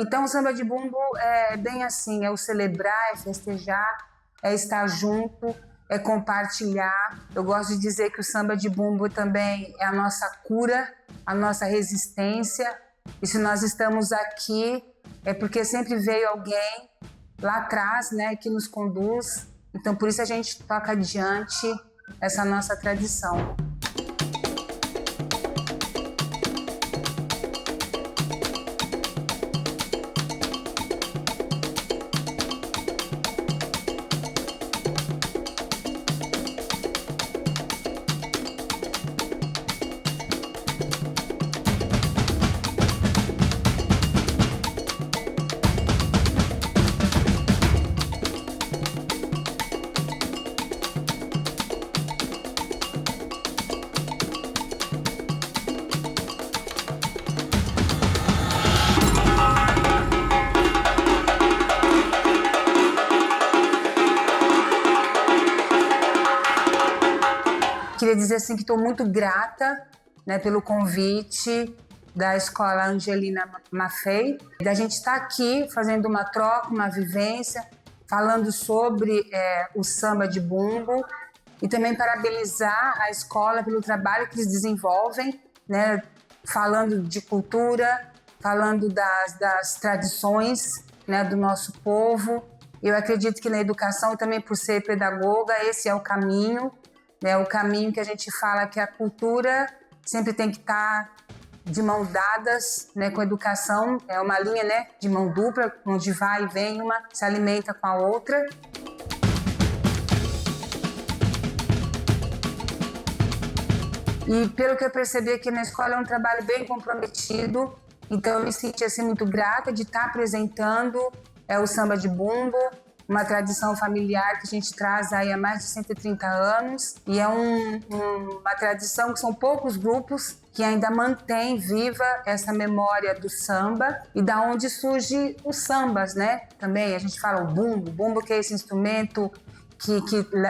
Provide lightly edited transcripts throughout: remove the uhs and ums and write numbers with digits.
Então o samba de bumbo é bem assim, é o celebrar, é festejar, é estar junto, é compartilhar. Eu gosto de dizer que o samba de bumbo também é a nossa cura, a nossa resistência. E se nós estamos aqui, é porque sempre veio alguém lá atrás, né, que nos conduz. Então, por isso a gente toca adiante essa nossa tradição. Queria dizer assim que estou muito grata, né, pelo convite da Escola Angelina Maffei, da gente estar aqui fazendo uma troca, uma vivência, falando sobre o samba de bumbo e também parabenizar a escola pelo trabalho que eles desenvolvem, né, falando de cultura, falando das tradições, né, do nosso povo. Eu acredito que na educação, também por ser pedagoga, esse é o caminho. É o caminho que a gente fala que a cultura sempre tem que estar de mão dadas, né, com a educação. É uma linha, né, de mão dupla, onde vai e vem, uma se alimenta com a outra. E pelo que eu percebi aqui na escola, é um trabalho bem comprometido. Então eu me senti assim, muito grata de estar apresentando o samba de bumbo, uma tradição familiar que a gente traz aí há mais de 130 anos. E é uma tradição que são poucos grupos que ainda mantém viva essa memória do samba e da onde surge os sambas, né? Também a gente fala o bumbo que é esse instrumento que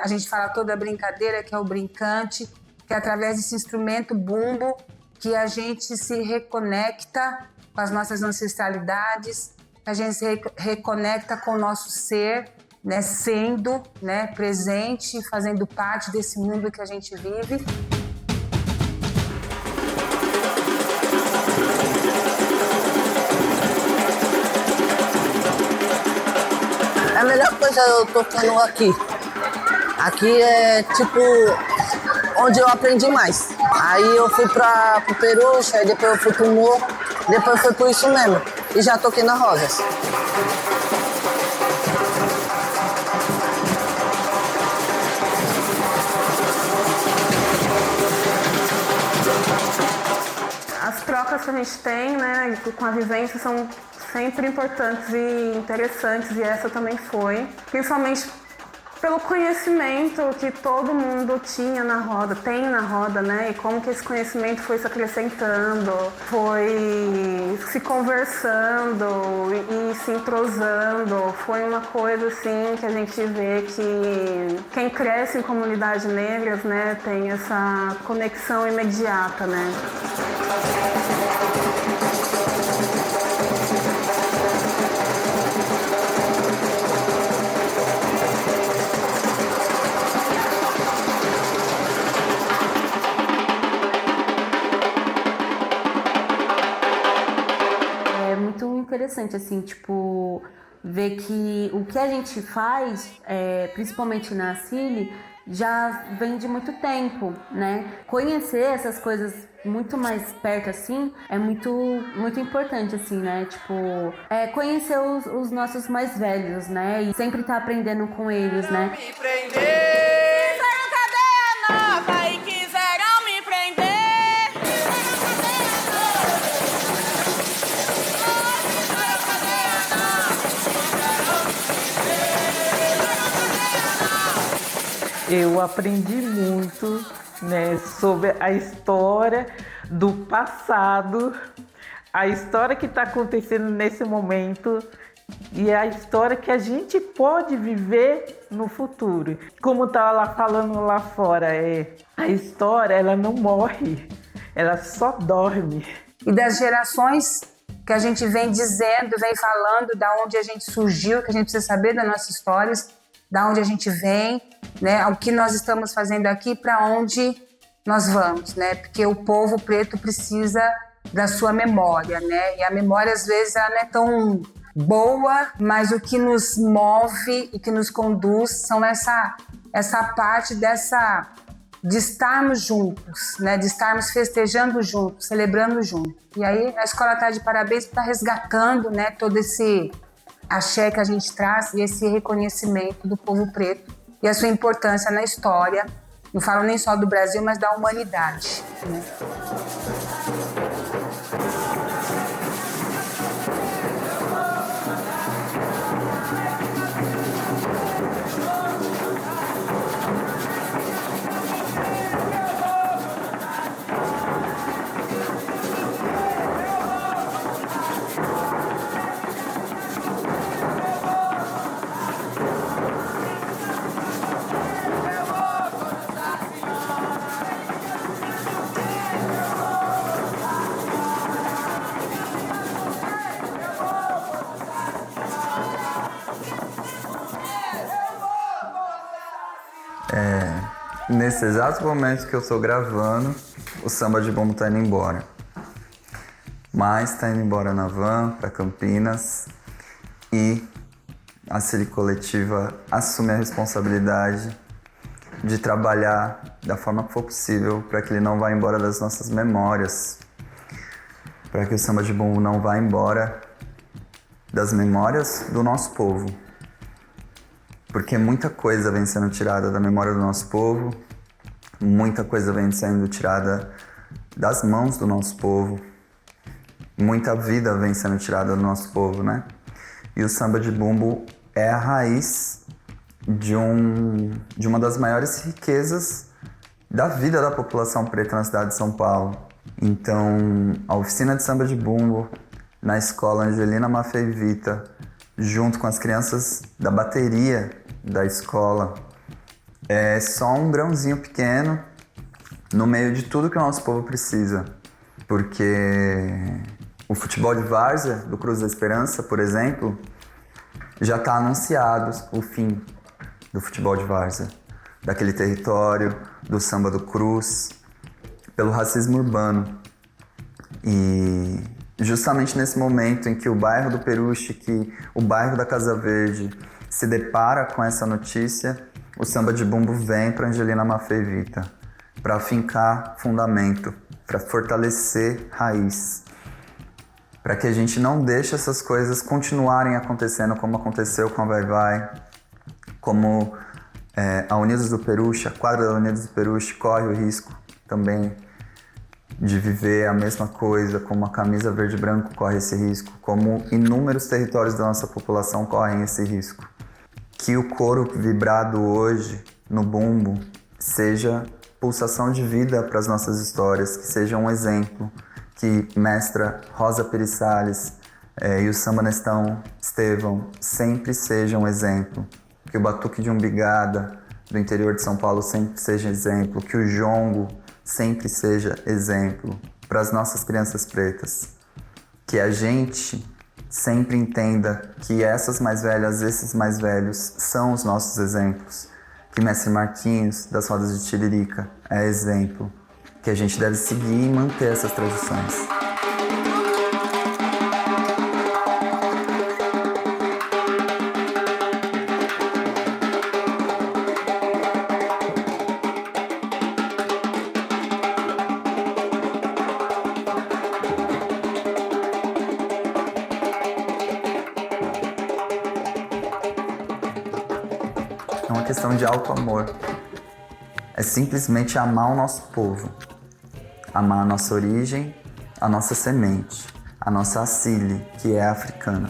a gente fala toda a brincadeira, que é o brincante, que é através desse instrumento bumbo que a gente se reconecta com as nossas ancestralidades, a gente se reconecta com o nosso ser, né, sendo, né, presente, fazendo parte desse mundo que a gente vive. É a melhor coisa eu tocando aqui. Aqui é tipo onde eu aprendi mais. Aí eu fui pro Peruche, aí depois eu fui pro Morro, depois eu fui pro Isso Mesmo. E já toquei na Rosas. As trocas que a gente tem, né, com a vivência são sempre importantes e interessantes, e essa também foi. Principalmente pelo conhecimento que todo mundo tinha na roda, tem na roda, né? E como que esse conhecimento foi se acrescentando, foi se conversando e se entrosando. Foi uma coisa assim que a gente vê que quem cresce em comunidades negras, né, tem essa conexão imediata, né? Interessante, assim, tipo, ver que o que a gente faz, principalmente na Cile, já vem de muito tempo, né? Conhecer essas coisas muito mais perto, assim, é muito, muito importante, assim, né? Tipo, conhecer os nossos mais velhos, né? E sempre estar aprendendo com eles, né? Eu aprendi muito, né, sobre a história do passado, a história que está acontecendo nesse momento e a história que a gente pode viver no futuro. Como estava lá falando lá fora, a história ela não morre, ela só dorme. E das gerações que a gente vem dizendo, vem falando da onde a gente surgiu, que a gente precisa saber das nossas histórias, da onde a gente vem, né? O que nós estamos fazendo aqui, para onde nós vamos, né? Porque o povo preto precisa da sua memória, né? E a memória, às vezes, ela não é tão boa, mas o que nos move e que nos conduz são essa parte de estarmos juntos, né? De estarmos festejando juntos, celebrando juntos. E aí a escola está de parabéns por estar resgatando, né, todo esse axé que a gente traz e esse reconhecimento do povo preto e a sua importância na história. Não falo nem só do Brasil, mas da humanidade, né? Nesse exato momento que eu estou gravando, o Samba de Bumbo está indo embora. Mas está indo embora na van para Campinas e a Cíli Coletiva assume a responsabilidade de trabalhar da forma que for possível para que ele não vá embora das nossas memórias, para que o Samba de Bumbo não vá embora das memórias do nosso povo. Porque muita coisa vem sendo tirada da memória do nosso povo, muita coisa vem sendo tirada das mãos do nosso povo, muita vida vem sendo tirada do nosso povo, né? E o Samba de Bumbo é a raiz de uma das maiores riquezas da vida da população preta na cidade de São Paulo. Então, a oficina de Samba de Bumbo na escola Angelina Maffei Vita, junto com as crianças da bateria da escola, é só um grãozinho pequeno no meio de tudo que o nosso povo precisa. Porque o futebol de várzea do Cruz da Esperança, por exemplo, já está anunciado o fim do futebol de várzea, daquele território, do samba do Cruz, pelo racismo urbano. E justamente nesse momento em que o bairro do Peruche, que o bairro da Casa Verde se depara com essa notícia, o Samba de Bumbo vem para Angelina Maffei Vita, para afincar fundamento, para fortalecer raiz, para que a gente não deixe essas coisas continuarem acontecendo como aconteceu com a Vai Vai, como a Unidos do Peruche, a quadra da Unidos do Peruche corre o risco também de viver a mesma coisa, como a camisa verde e branco corre esse risco, como inúmeros territórios da nossa população correm esse risco. Que o coro vibrado hoje no bumbo seja pulsação de vida para as nossas histórias, que seja um exemplo, que mestra Rosa Pires Salles e o Samba Nestão Estevão sempre sejam um exemplo, que o Batuque de Umbigada do interior de São Paulo sempre seja exemplo, que o jongo sempre seja exemplo para as nossas crianças pretas. Que a gente sempre entenda que essas mais velhas, esses mais velhos são os nossos exemplos. Que Mestre Marquinhos, das Rodas de Tiririca, é exemplo. Que a gente deve seguir e manter essas tradições. É uma questão de auto-amor. É simplesmente amar o nosso povo. Amar a nossa origem, a nossa semente, a nossa Cíli, que é africana.